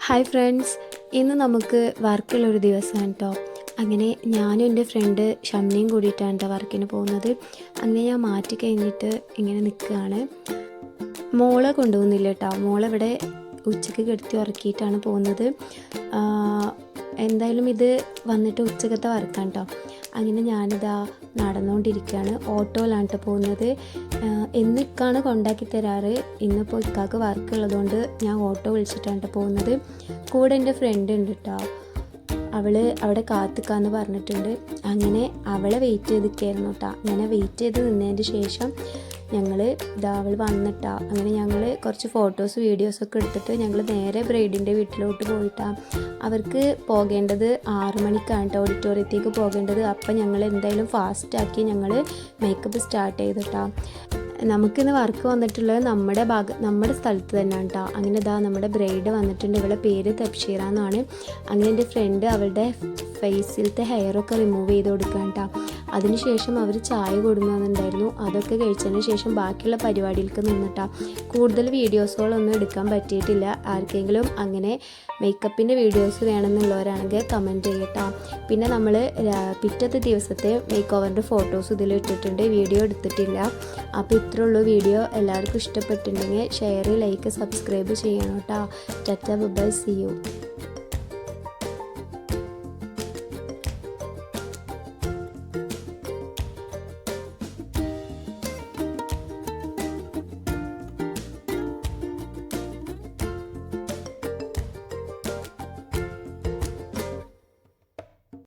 Hi friends, ഇന്ന് നമുക്ക് വർക്കുള്ളൊരു ദിവസമാണ് കേട്ടോ. അങ്ങനെ ഞാനും എൻ്റെ ഫ്രണ്ട് ഷംനയും കൂടിയിട്ടാണ് കേട്ടോ വർക്കിന് പോകുന്നത്. അങ്ങനെ ഞാൻ മാറ്റി കഴിഞ്ഞിട്ട് ഇങ്ങനെ നിൽക്കുകയാണ്. മോളെ കൊണ്ടുപോകുന്നില്ല കേട്ടോ. മോളെവിടെ ഉച്ചയ്ക്ക് കിടത്തി ഉറക്കിയിട്ടാണ് പോകുന്നത്. എന്തായാലും ഇത് വന്നിട്ട് ഉച്ചക്കത്തെ വർക്കാണ് കേട്ടോ. അങ്ങനെ ഞാനിതാ നടന്നുകൊണ്ടിരിക്കുകയാണ്. ഓട്ടോയിലാണ് കേട്ടോ പോകുന്നത്. എന്നിക്കാണ് കൊണ്ടാക്കി തരാറ്. ഇന്നിപ്പോൾ ഇക്കാക്ക് വർക്ക് ഉള്ളതുകൊണ്ട് ഞാൻ ഓട്ടോ വിളിച്ചിട്ടാണ് കേട്ടോ പോകുന്നത്. കൂടെ എൻ്റെ ഫ്രണ്ട് ഉണ്ട് കേട്ടോ. അവൾ അവിടെ കാത്തിക്കാന്ന് പറഞ്ഞിട്ടുണ്ട്. അങ്ങനെ അവളെ വെയിറ്റ് ചെയ്തിരിക്കുകയായിരുന്നു കേട്ടോ. അങ്ങനെ വെയിറ്റ് ചെയ്ത് നിന്നതിന് ശേഷം ഞങ്ങൾ അവൾ വന്നിട്ടാ. അങ്ങനെ ഞങ്ങൾ കുറച്ച് ഫോട്ടോസ് വീഡിയോസൊക്കെ എടുത്തിട്ട് ഞങ്ങൾ നേരെ ബ്രൈഡിൻ്റെ വീട്ടിലോട്ട് പോയിട്ടാണ്. അവർക്ക് പോകേണ്ടത് 6 മണിക്കാണ് കേട്ടോ, ഓഡിറ്റോറിയത്തേക്ക് പോകേണ്ടത്. അപ്പം ഞങ്ങൾ എന്തായാലും ഫാസ്റ്റാക്കി ഞങ്ങൾ മേക്കപ്പ് സ്റ്റാർട്ട് ചെയ്തിട്ടാണ്. നമുക്കിന്ന് വർക്ക് വന്നിട്ടുള്ളത് നമ്മുടെ സ്ഥലത്ത് തന്നെയാണ് കേട്ടോ. അങ്ങനെ നമ്മുടെ ബ്രൈഡ് വന്നിട്ടുണ്ട്. ഇവളുടെ പേര് തബ്ഷീറ എന്നാണ്. അങ്ങനെ എൻ്റെ ഫ്രണ്ട് അവളുടെ ഫേസിലത്തെ ഹെയറൊക്കെ റിമൂവ് ചെയ്ത് കൊടുക്കാൻ കേട്ടോ. അതിനുശേഷം അവർ ചായ കൊടുക്കുന്നുണ്ടായിരുന്നു. അതൊക്കെ കഴിച്ചതിന് ശേഷം ബാക്കിയുള്ള പരിപാടികൾക്ക് നിന്നിട്ടാണ്. കൂടുതൽ വീഡിയോസുകളൊന്നും എടുക്കാൻ പറ്റിയിട്ടില്ല. ആർക്കെങ്കിലും അങ്ങനെ മേക്കപ്പിൻ്റെ വീഡിയോസ് വേണമെന്നുള്ളവരാണെങ്കിൽ കമൻറ്റ് ചെയ്യട്ടോ. പിന്നെ നമ്മൾ പിറ്റത്തെ ദിവസത്തെ മേക്ക് ഓവറിൻ്റെ ഫോട്ടോസ് ഇതിൽ ഇട്ടിട്ടുണ്ട്. വീഡിയോ എടുത്തിട്ടില്ല. അപ്പോൾ ഇത്രയുള്ളൂ വീഡിയോ. എല്ലാവർക്കും ഇഷ്ടപ്പെട്ടിട്ടുണ്ടെങ്കിൽ ഷെയർ, ലൈക്ക്, സബ്സ്ക്രൈബ് ചെയ്യണം കേട്ടോ. Tata, bye, see U.